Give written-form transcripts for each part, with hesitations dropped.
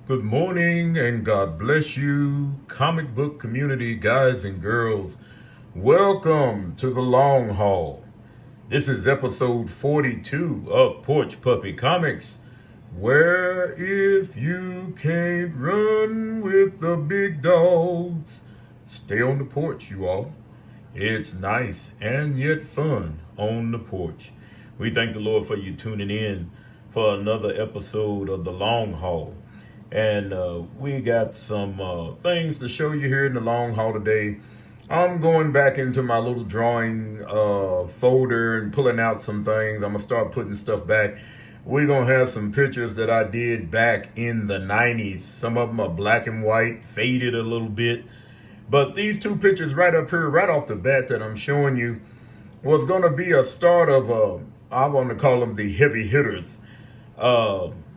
Good morning and God bless you, comic book community guys and girls. Welcome to the long haul. This is episode 42 of Porch Puppy Comics, where if you can't run with the big dogs, stay on the porch, you all. It's nice and yet fun on the porch. We thank the Lord for you tuning in for another episode of the long haul. And we got some things to show you here in the long haul today. I'm going back into my little drawing folder and pulling out some things. I'm going to start putting stuff back. We're going to have some pictures that I did back in the 90s. Some of them are black and white, faded a little bit. But these two pictures right up here, right off the bat that I'm showing you, was going to be a start of, I want to call them the heavy hitters.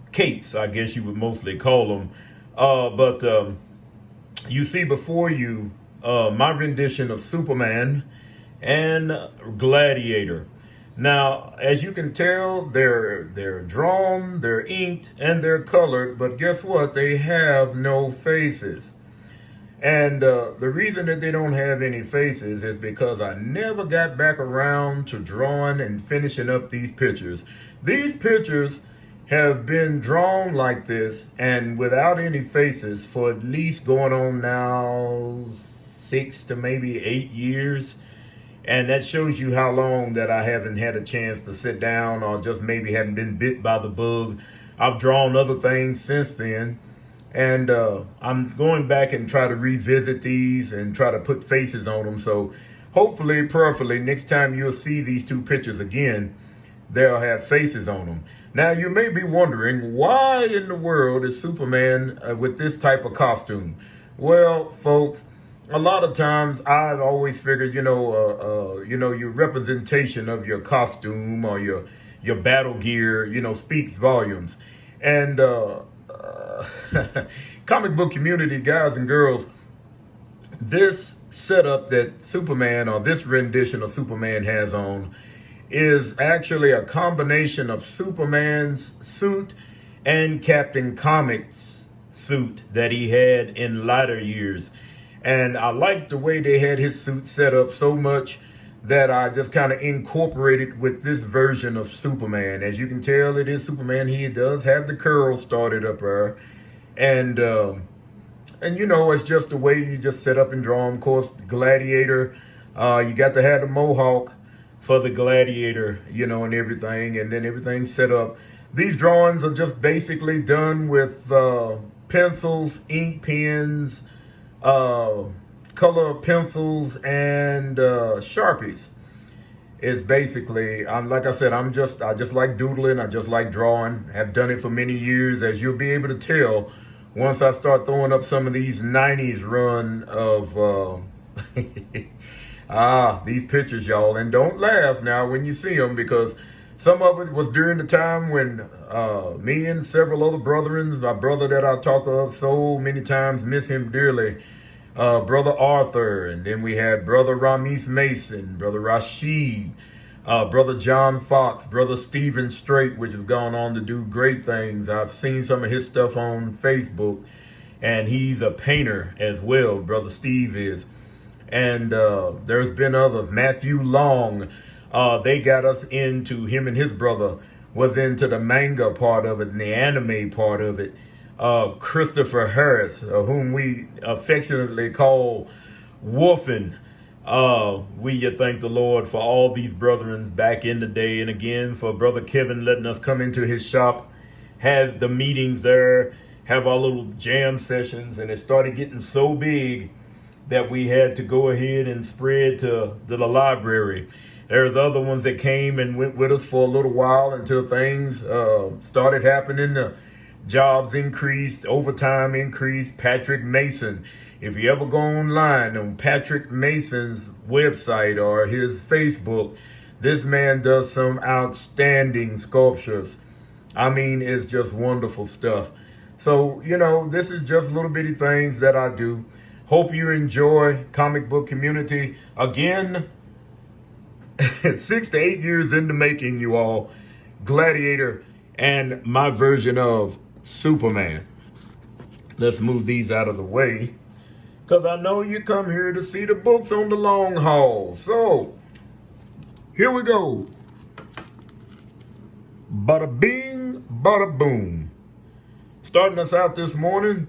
Capes, I guess you would mostly call them. But you see before you my rendition of Superman and Gladiator. Now, as you can tell, they're drawn, they're inked, and they're colored. But guess what? They have no faces. And the reason that they don't have any faces is because I never got back around to drawing and finishing up these pictures. These pictures have been drawn like this and without any faces for at least going on now 6 to maybe 8 years. And that shows you how long that I haven't had a chance to sit down or just maybe haven't been bit by the bug. I've drawn other things since then. And I'm going back and try to revisit these and try to put faces on them. So hopefully, prayerfully, next time you'll see these two pictures again, they'll have faces on them. Now, you may be wondering, why in the world is Superman with this type of costume? Well, folks, a lot of times I've always figured, your representation of your costume or your battle gear, speaks volumes. And comic book community, guys and girls, this setup that Superman or this rendition of Superman has on is actually a combination of Superman's suit and Captain Comics' suit that he had in latter years. And I like the way they had his suit set up so much that I just kind of incorporated with this version of Superman. As you can tell, it is Superman. He does have the curls started up there. And it's just the way you just set up and draw him. Of course, Gladiator, you got to have the mohawk for the Gladiator, and everything, and then everything's set up. These drawings are just basically done with pencils, ink pens, color pencils, and Sharpies. It's basically, like I said, I just like doodling, I just like drawing, have done it for many years, as you'll be able to tell once I start throwing up some of these 90s run of these pictures, y'all. And don't laugh now when you see them, because some of it was during the time when me and several other brethren, my brother that I talk of so many times, miss him dearly, Brother Arthur, and then we had Brother Ramis Mason, Brother Rashid, Brother John Fox, Brother Stephen Strait, which have gone on to do great things. I've seen some of his stuff on Facebook, and he's a painter as well, Brother Steve is. And there's been others. Matthew Long, they got us into, him and his brother was into the manga part of it and the anime part of it. Christopher Harris, whom we affectionately call Wolfen. We thank the Lord for all these brethren back in the day. And again, for Brother Kevin letting us come into his shop, have the meetings there, have our little jam sessions. And it started getting so big that we had to go ahead and spread to the library. There's other ones that came and went with us for a little while until things started happening. Jobs increased, overtime increased. Patrick Mason. If you ever go online on Patrick Mason's website or his Facebook, this man does some outstanding sculptures. I mean, it's just wonderful stuff. So, this is just little bitty things that I do. Hope you enjoy comic book community. Again, 6 to 8 years in the making, you all. Gladiator and my version of Superman. Let's move these out of the way, because I know you come here to see the books on the long haul. So, here we go. Bada bing, bada boom. Starting us out this morning,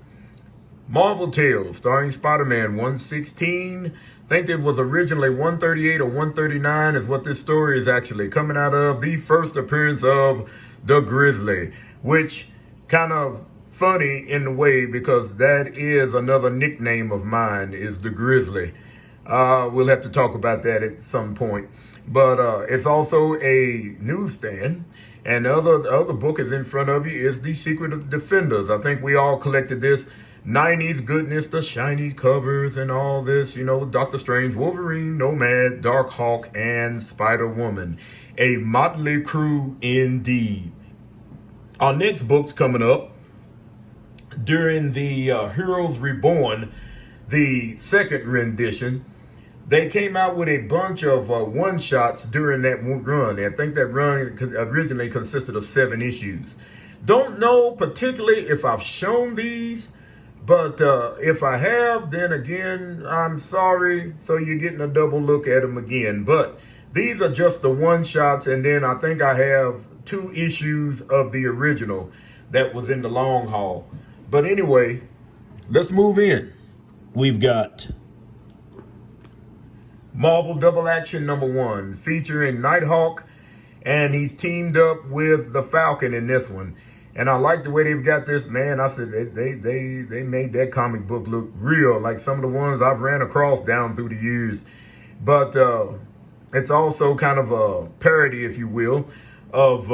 Marvel Tales, starring Spider-Man 116. I think it was originally 138 or 139 is what this story is actually coming out of. The first appearance of the Grizzly, which kind of funny in a way because that is another nickname of mine, is the Grizzly. We'll have to talk about that at some point. But it's also a newsstand. And the other book is in front of you is The Secret Defenders. I think we all collected this 90s goodness, the shiny covers and all this, Doctor Strange, Wolverine, Nomad, Darkhawk, and Spider-Woman. A motley crew indeed. Our next book's coming up during the Heroes Reborn, the second rendition. They came out with a bunch of one-shots during that run. I think that run originally consisted of 7 issues. Don't know particularly if I've shown these, but if I have, then again, I'm sorry. So you're getting a double look at them again. But these are just the one-shots, and then I think I have 2 issues of the original that was in the long haul. But anyway, let's move in. We've got Marvel Double Action #1, featuring Nighthawk, and he's teamed up with the Falcon in this one. And I like the way they've got this, man. I said they made that comic book look real, like some of the ones I've ran across down through the years. But it's also kind of a parody, if you will, of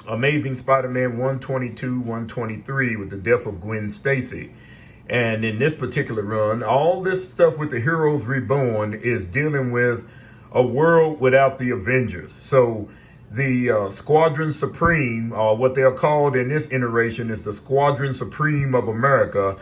Amazing Spider-Man 122, 123 with the death of Gwen Stacy. And in this particular run, all this stuff with the Heroes Reborn is dealing with a world without the Avengers. So the Squadron Supreme, or what they're called in this iteration, is the Squadron Supreme of America,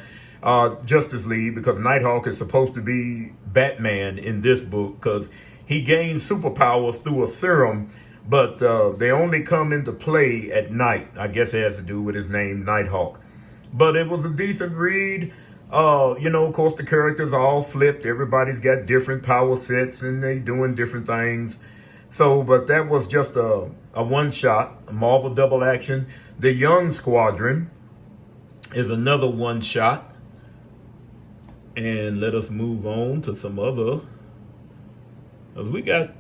Justice League, because Nighthawk is supposed to be Batman in this book because he gains superpowers through a serum, but they only come into play at night. I guess it has to do with his name, Nighthawk. But it was a decent read. Of course, the characters are all flipped. Everybody's got different power sets and they doing different things. So, but that was just a one-shot, a Marvel Double Action. The Young Squadron is another one-shot. And let us move on to some other. Because we got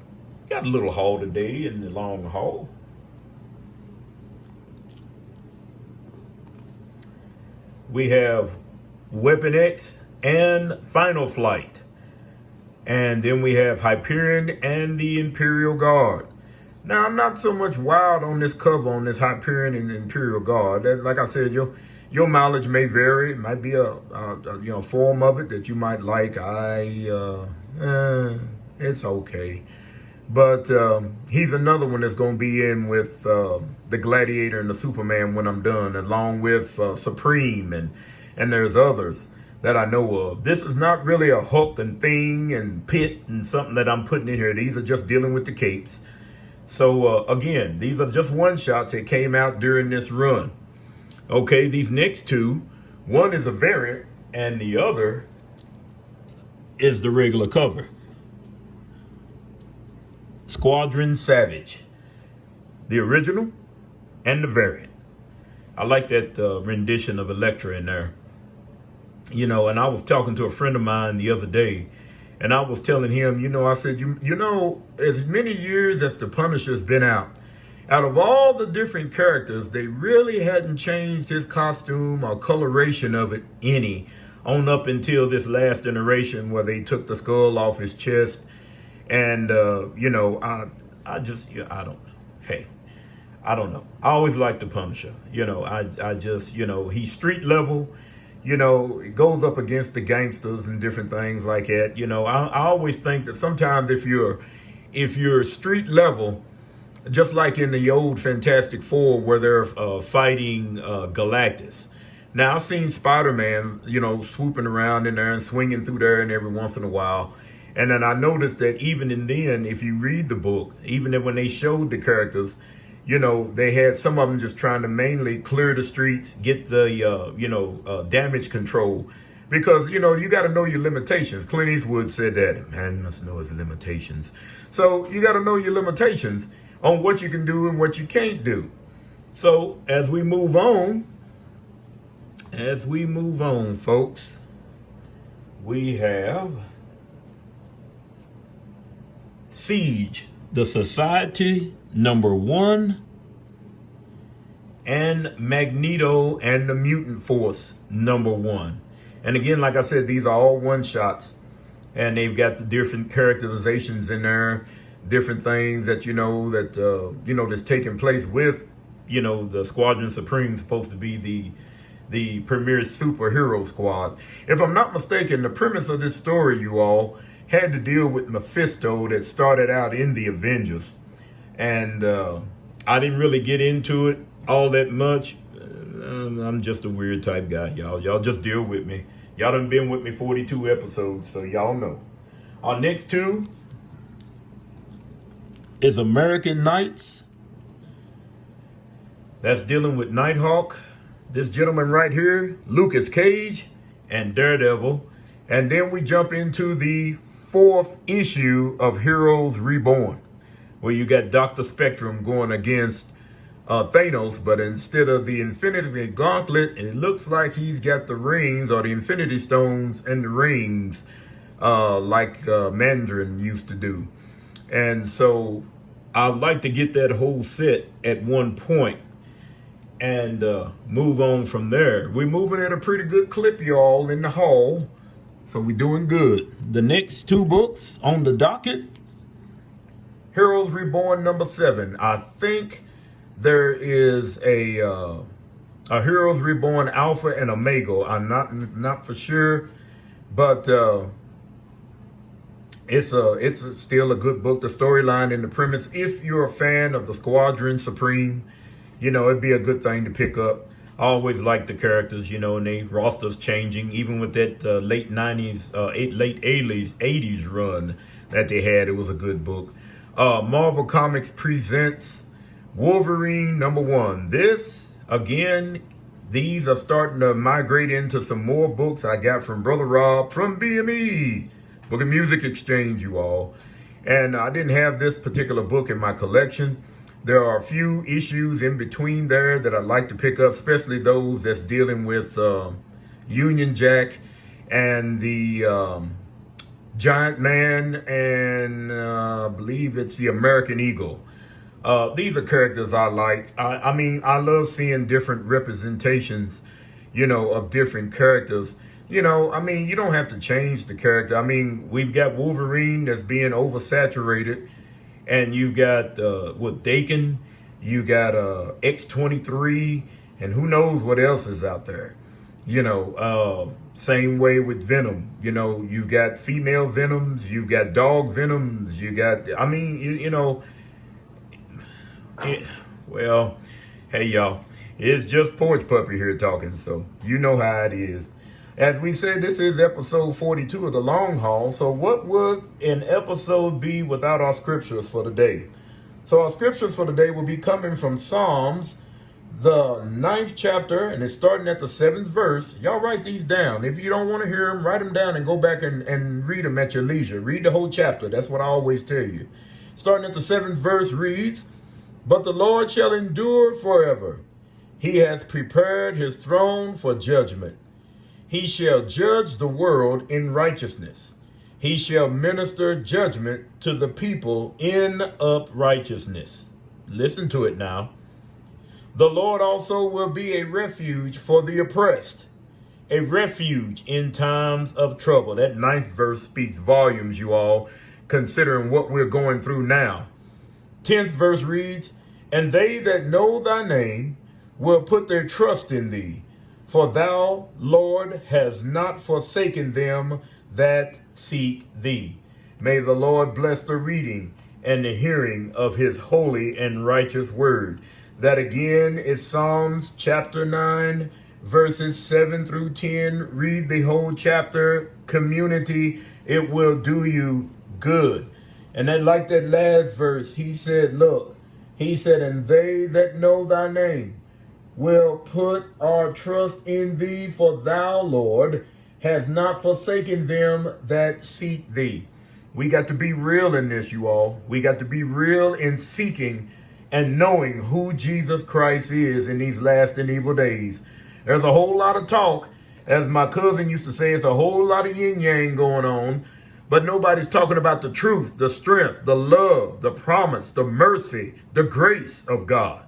a little haul today in the long haul. We have Weapon X and Final Flight. And then we have Hyperion and the Imperial Guard. Now, I'm not so much wild on this cover on this Hyperion and the Imperial Guard. That, like I said, your mileage may vary. It might be a form of it that you might like. It's okay. But he's another one that's going to be in with the Gladiator and the Superman when I'm done, along with Supreme, and there's others that I know of. This is not really a Hook and Thing and Pit and something that I'm putting in here. These are just dealing with the capes. So again, these are just one-shots that came out during this run. Okay, these next 2, one is a variant and the other is the regular cover. Squadron Savage, the original and the variant. I like that rendition of Elektra in there. And I was talking to a friend of mine the other day, and I was telling him, I said, as many years as the Punisher's been out of all the different characters, they really hadn't changed his costume or coloration of it any on up until this last iteration where they took the skull off his chest. And, I don't know. Hey, I don't know. I always liked the Punisher. I just, he's street level, it goes up against the gangsters and different things like that. I always think that sometimes if you're street level, just like in the old Fantastic Four where they're fighting Galactus. Now, I've seen Spider-Man, swooping around in there and swinging through there and every once in a while. And then I noticed that even in then, if you read the book, even when they showed the characters, they had some of them just trying to mainly clear the streets, get the, damage control. Because, you got to know your limitations. Clint Eastwood said that, man must know his limitations. So you got to know your limitations on what you can do and what you can't do. So as we move on, folks, we have Siege, the Society #1, and Magneto and the Mutant Force #1. And again, like I said, these are all one-shots, and they've got the different characterizations in there, different things that that's taking place with, the Squadron Supreme, supposed to be the premier superhero squad. If I'm not mistaken, the premise of this story, you all, had to deal with Mephisto that started out in the Avengers. And I didn't really get into it all that much. I'm just a weird type guy, y'all. Y'all just deal with me. Y'all done been with me 42 episodes, so y'all know. Our next two is American Knights. That's dealing with Nighthawk. This gentleman right here, Lucas Cage, and Daredevil. And then we jump into the 4th issue of Heroes Reborn, where you got Dr. Spectrum going against Thanos, but instead of the Infinity Gauntlet, it looks like he's got the rings, or the Infinity Stones and the rings, like Mandarin used to do. And so I'd like to get that whole set at one point and move on from there. We're moving at a pretty good clip, y'all, in the hall, so we're doing good. The next 2 books on the docket, Heroes Reborn #7. I think there is a Heroes Reborn Alpha and Omega. I'm not for sure, but it's still a good book. The storyline and the premise, if you're a fan of the Squadron Supreme, it'd be a good thing to pick up. I always like the characters, and they rosters changing, even with that late 90s, late 80s run that they had. It was a good book. Marvel Comics presents Wolverine #1. This, again, these are starting to migrate into some more books I got from Brother Rob from BME, Book and Music Exchange, you all. And I didn't have this particular book in my collection. There are a few issues in between there that I'd like to pick up, especially those that's dealing with Union Jack and the Giant Man, and I believe it's the American Eagle. These are characters I like. I mean, I love seeing different representations, of different characters. You don't have to change the character. I mean, we've got Wolverine that's being oversaturated, and you've got Dakin, you got X-23, and who knows what else is out there. Same way with Venom. You've got female Venoms, you've got dog Venoms, you got, well, hey y'all, it's just Porch Puppy here talking, so you know how it is. As we said, this is episode 42 of the Long Haul. So what would an episode be without our scriptures for the day? So our scriptures for the day will be coming from Psalms, the 9th chapter, and it's starting at the 7th verse. Y'all write these down. If you don't want to hear them, write them down and go back and read them at your leisure. Read the whole chapter. That's what I always tell you. Starting at the 7th verse reads, "But the Lord shall endure forever. He has prepared his throne for judgment. He shall judge the world in righteousness. He shall minister judgment to the people in uprightness." Listen to it now. "The Lord also will be a refuge for the oppressed, a refuge in times of trouble." That 9th verse speaks volumes, you all, considering what we're going through now. 10th verse reads, "And they that know thy name will put their trust in thee. For thou, Lord, hast not forsaken them that seek thee." May the Lord bless the reading and the hearing of his holy and righteous word. That again is Psalms chapter 9, verses 7 through 10. Read the whole chapter, community. It will do you good. And then like that last verse, he said, look, He said, and they that know thy name will put our trust in thee, for thou, Lord, hast not forsaken them that seek thee. We got to be real in this, you all. We got to be real in seeking and knowing who Jesus Christ is in these last and evil days. There's a whole lot of talk. As my cousin used to say, it's a whole lot of yin yang going on, but nobody's talking about the truth, the strength, the love, the promise, the mercy, the grace of God.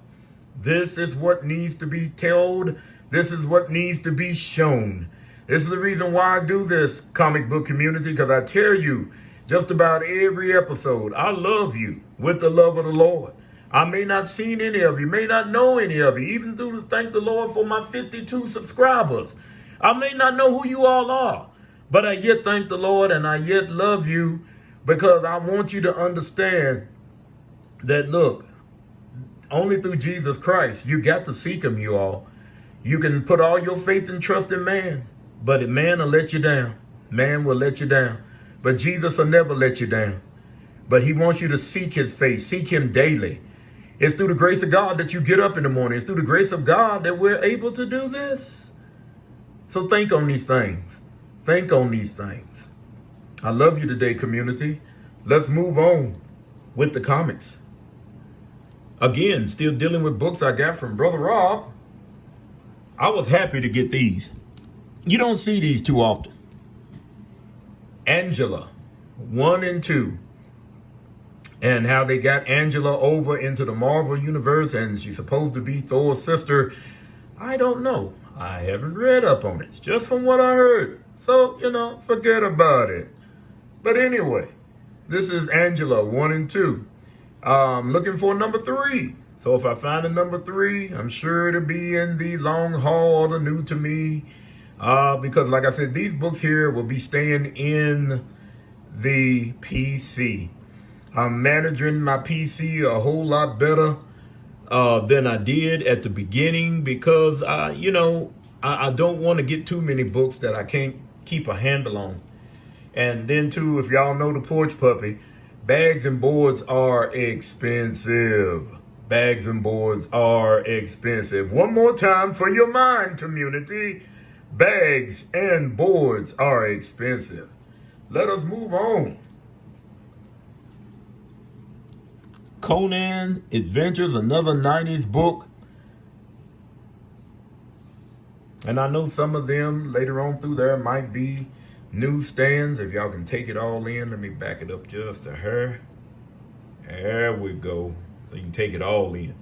This is what needs to be told. This is what needs to be shown. This is the reason why I do this, comic book community, because I tell you just about every episode, I love you with the love of the Lord. I may not seen any of you, may not know any of you, even through to thank the Lord for my 52 subscribers. I may not know who you all are, but I yet thank the Lord and I yet love you, because I want you to understand that, look, only through Jesus Christ, you got to seek him, you all. You can put all your faith and trust in man, but man will let you down. Man will let you down. But Jesus will never let you down. But he wants you to seek his face, seek him daily. It's through the grace of God that you get up in the morning. It's through the grace of God that we're able to do this. So think on these things. Think on these things. I love you today, community. Let's move on with the comics. Again, still dealing with books I got from Brother Rob. I was happy to get these. You don't see these too often. Angela, 1 and 2. And how they got Angela over into the Marvel universe and she's supposed to be Thor's sister. I don't know. I haven't read up on it. It's just from what I heard. So, forget about it. But anyway, this is Angela, 1 and 2. Looking for number 3. So if I find a number 3, I'm sure it'll be in the long haul or the new to me. Because like I said, these books here will be staying in the PC. I'm managing my PC a whole lot better than I did at the beginning, because I don't want to get too many books that I can't keep a handle on. And then too, if y'all know the porch puppy, bags and boards are expensive. Bags and boards are expensive. One more time for your mind, community. Bags and boards are expensive. Let us move on. Conan Adventures, another 90s book. And I know some of them later on through there might be newsstands. If y'all can take it all in, let me back it up just a hair. There we go. So you can take it all in.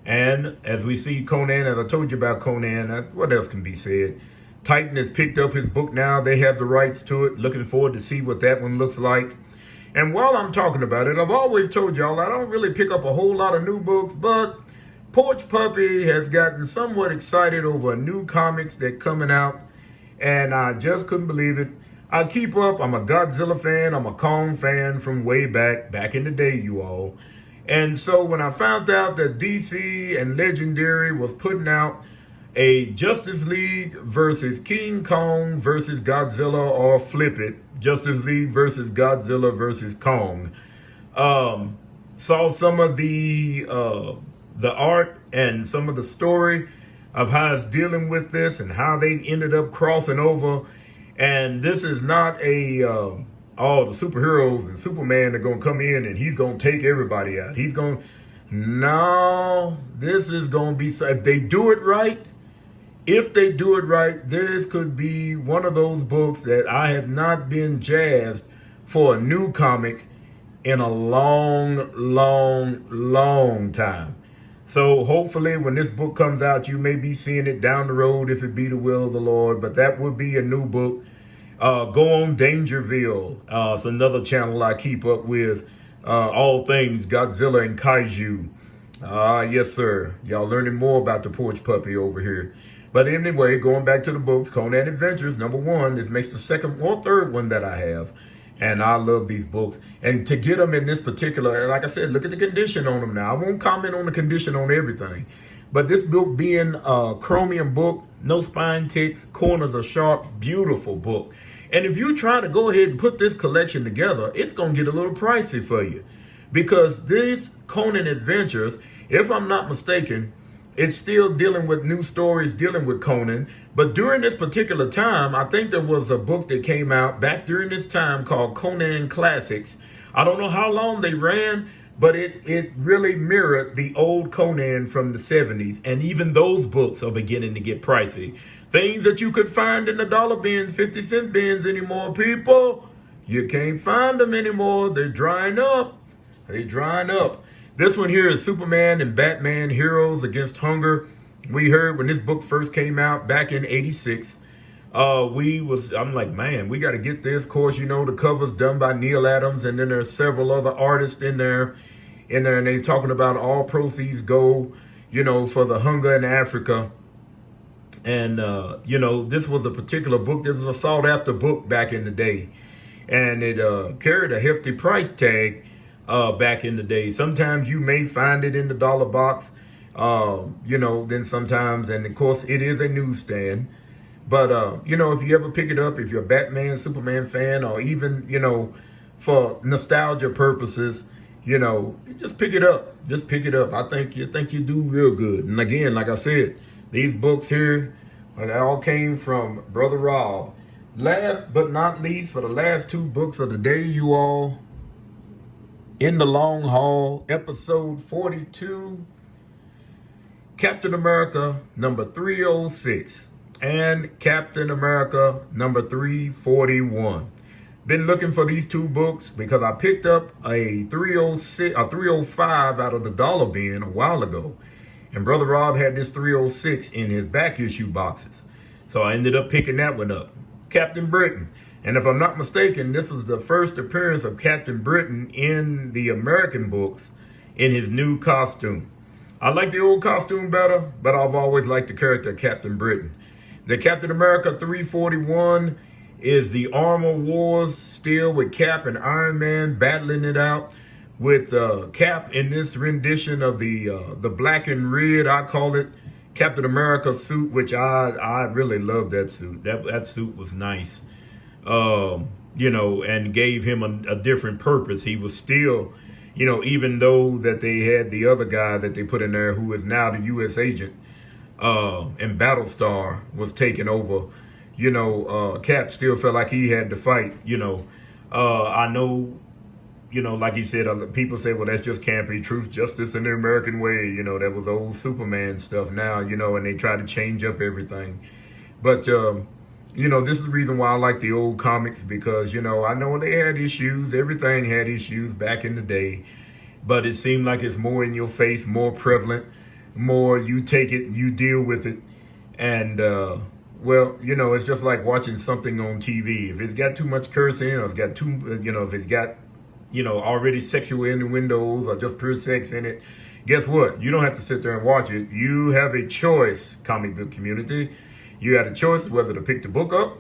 And as we see Conan, as I told you about Conan, what else can be said? Titan has picked up his book now. They have the rights to it. Looking forward to see what that one looks like. And while I'm talking about it, I've always told y'all I don't really pick up a whole lot of new books, but Porch Puppy has gotten somewhat excited over a new comics that coming out, and I just couldn't believe it. I keep up. I'm a Godzilla fan. I'm a Kong fan from way back in the day, you all. And so when I found out that DC and Legendary was putting out a Justice League versus King Kong versus Godzilla, or flip it, Justice League versus Godzilla versus Kong. Saw some of the art and some of the story of how it's dealing with this and how they ended up crossing over. And this is not all the superheroes and Superman are going to come in and he's going to take everybody out. No, this is going to be, if they do it right, this could be one of those books that I have not been jazzed for a new comic in a long, long, long time. So hopefully when this book comes out, you may be seeing it down the road if it be the will of the Lord. But that would be a new book. Go on Dangerville. It's another channel I keep up with. All things Godzilla and Kaiju. Yes, sir. Y'all learning more about the Porch Puppy over here. But anyway, going back to the books, Conan Adventures, number 1. This makes the second or third one that I have. And I love these books. And to get them in this particular, like I said, look at the condition on them now. I won't comment on the condition on everything. But this book being a chromium book, no spine ticks, corners are sharp, beautiful book. And if you try to go ahead and put this collection together, it's going to get a little pricey for you. Because this Conan Adventures, if I'm not mistaken, it's still dealing with new stories dealing with Conan. But during this particular time, I think there was a book that came out back during this time called Conan Classics. I don't know how long they ran, but it really mirrored the old Conan from the 70s. And even those books are beginning to get pricey. Things that you could find in the dollar bins, 50-cent bins anymore, people. You can't find them anymore. They're drying up. They're drying up. This one here is Superman and Batman Heroes Against Hunger. We heard when this book first came out back in '86. I'm like, man, we got to get this. Of course, you know, the cover's done by Neil Adams, and then there's several other artists in there, and they're talking about all proceeds go, you know, for the hunger in Africa. And, you know, this was a particular book. This was a sought after book back in the day. And it carried a hefty price tag back in the day. Sometimes you may find it in the dollar box, you know, then sometimes, and of course it is a newsstand. But, you know, if you ever pick it up, if you're a Batman, Superman fan, or even, you know, for nostalgia purposes, you know, just pick it up. Just pick it up. I think you do real good. And again, like I said, these books here, they all came from Brother Rob. Last but not least, for the last two books of the day, you all, in the long haul, episode 42, Captain America number 306 and Captain America number 341. Been looking for these two books because I picked up a 305 out of the dollar bin a while ago. And Brother Rob had this 306 in his back issue boxes. So I ended up picking that one up. Captain Britain. And if I'm not mistaken, this is the first appearance of Captain Britain in the American books in his new costume. I like the old costume better, but I've always liked the character of Captain Britain. The Captain America 341 is the Armor Wars, still with Cap and Iron Man battling it out, with Cap in this rendition of the black and red, I call it, Captain America suit, which I really love that suit. That suit was nice, you know, and gave him a different purpose. He was still, you know, even though that they had the other guy that they put in there who is now the U.S. agent, and Battlestar was taking over, you know, Cap still felt like he had to fight, you know. I know, you know, like he said, people say, well, that's just campy, truth, justice, in the American way. You know, that was old Superman stuff now, you know, and they try to change up everything. But, you know, this is the reason why I like the old comics, because, you know, I know they had issues. Everything had issues back in the day. But it seemed like it's more in your face, more prevalent, more you take it, you deal with it. And, well, you know, it's just like watching something on TV. If it's got too much cursing, or it's got too, you know, if it's got, you know, already sexual innuendos or just pure sex in it, guess what? You don't have to sit there and watch it. You have a choice, comic book community. You got a choice whether to pick the book up,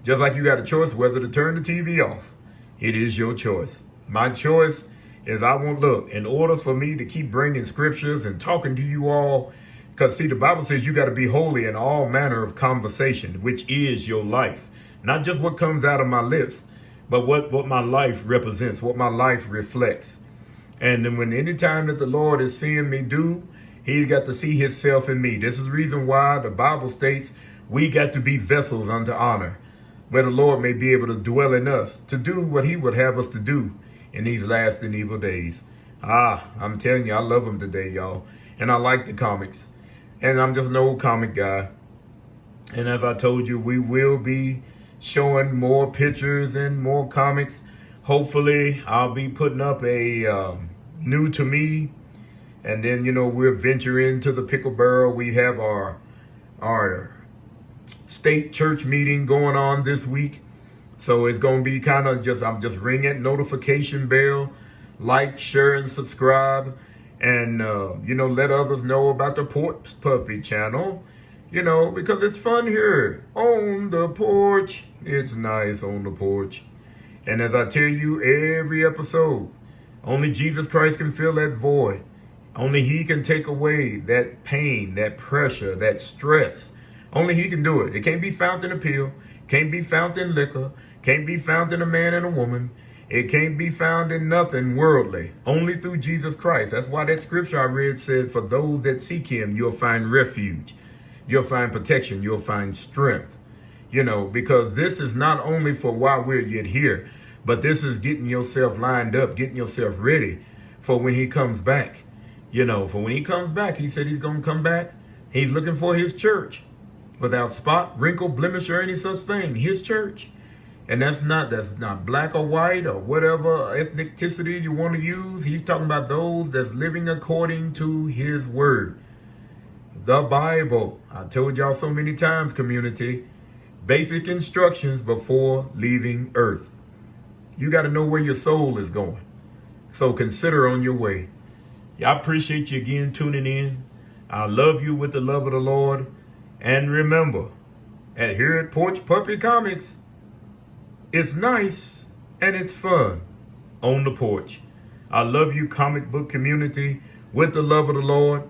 just like you got a choice whether to turn the TV off. It is your choice. My choice is I won't look. In order for me to keep bringing scriptures and talking to you all, because see, the Bible says you got to be holy in all manner of conversation, which is your life. Not just what comes out of my lips, but what my life represents, what my life reflects. And then when any time that the Lord is seeing me do, he's got to see himself in me. This is the reason why the Bible states we got to be vessels unto honor, where the Lord may be able to dwell in us to do what he would have us to do in these last and evil days. I'm telling you, I love them today, y'all. And I like the comics. And I'm just an old comic guy. And as I told you, we will be showing more pictures and more comics. Hopefully, I'll be putting up a new to me. And then, you know, we'll venture into the pickle barrel. We have our state church meeting going on this week. So it's going to be kind of just, I'm just ringing that notification bell, like, share, and subscribe. And, you know, let others know about the Porch Puppy channel, you know, because it's fun here on the porch. It's nice on the porch. And as I tell you every episode, only Jesus Christ can fill that void. Only he can take away that pain, that pressure, that stress. Only he can do it. It can't be found in a pill, can't be found in liquor, can't be found in a man and a woman. It can't be found in nothing worldly, only through Jesus Christ. That's why that scripture I read said, for those that seek him, you'll find refuge. You'll find protection. You'll find strength. Because this is not only for while we're yet here, but this is getting yourself lined up, getting yourself ready for when he comes back. For when he comes back, he said he's going to come back. He's looking for his church without spot, wrinkle, blemish, or any such thing. His church. And that's not black or white or whatever ethnicity you want to use. He's talking about those that's living according to his word. The Bible. I told y'all so many times, community. Basic instructions before leaving earth. You got to know where your soul is going. So consider on your way. I appreciate you again tuning in. I love you with the love of the Lord. And remember, here at Porch Puppy Comics, it's nice and it's fun on the porch. I love you, comic book community, with the love of the Lord.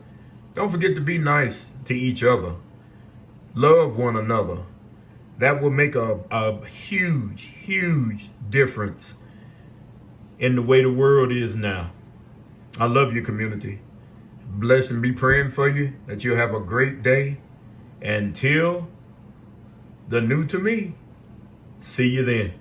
Don't forget to be nice to each other. Love one another. That will make a huge, huge difference in the way the world is now. I love you, community. Bless and be praying for you that you'll have a great day. Until the new to me, see you then.